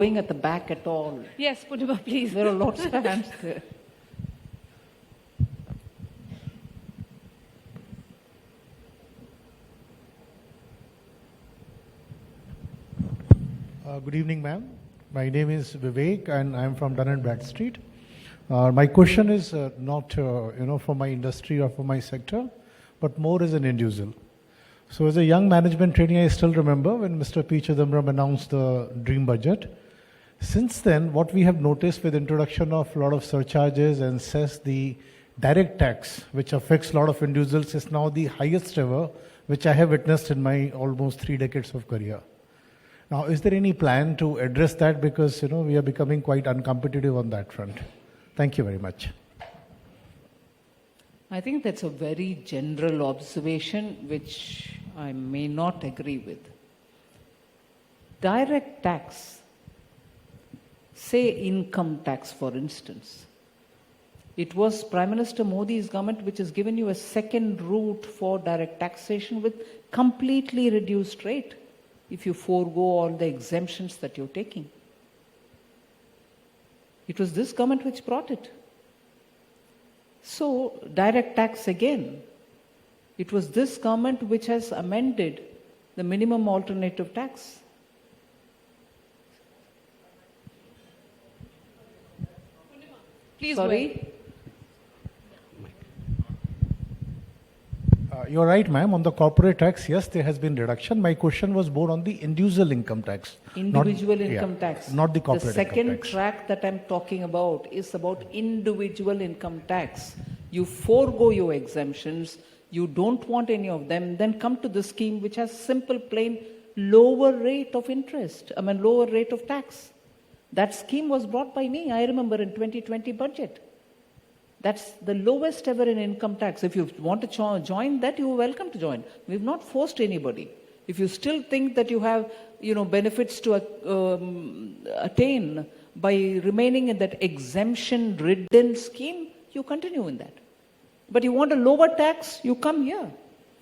going at the back at all. Yes, Purnima, please. There are lots of hands there. Good evening, ma'am. My name is Vivek, and I'm from Dun & Bradstreet. My question is not, for my industry or for my sector, but more as an individual. So, as a young management trainee, I still remember when Mr. P. Chidambaram announced the dream budget. Since then, what we have noticed with introduction of a lot of surcharges and cess, the direct tax, which affects a lot of individuals, is now the highest ever, which I have witnessed in my almost 3 decades of career. Now, is there any plan to address that? Because, we are becoming quite uncompetitive on that front. Thank you very much. I think that's a very general observation which I may not agree with. Direct tax, say income tax for instance, it was Prime Minister Modi's government which has given you a second route for direct taxation with completely reduced rate if you forego all the exemptions that you're taking. It was this government which brought it. So, direct tax again, it was this government which has amended the minimum alternative tax. Please Sorry? You're right, ma'am. On the corporate tax, yes, there has been reduction. My question was more on the individual income tax. Individual income tax. Not the corporate The income second tax. track that I'm talking about is about individual income tax. You forego your exemptions, you don't want any of them, then come to the scheme which has simple, plain, lower rate of interest, lower rate of tax. That scheme was brought by me, I remember, in 2020 budget. That's the lowest ever in income tax. If you want to join that, you're welcome to join. We've not forced anybody. If you still think that you have, benefits to attain by remaining in that exemption-ridden scheme, you continue in that. But you want a lower tax, you come here.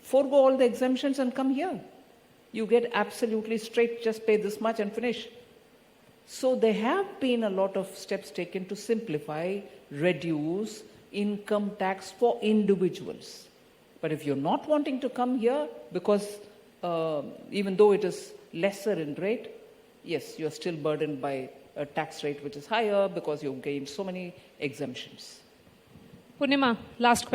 Forgo all the exemptions and come here. You get absolutely straight, just pay this much and finish. So there have been a lot of steps taken to simplify, reduce income tax for individuals. But if you're not wanting to come here, because even though it is lesser in rate, yes, you're still burdened by a tax rate which is higher because you've gained so many exemptions. Purnima, last question.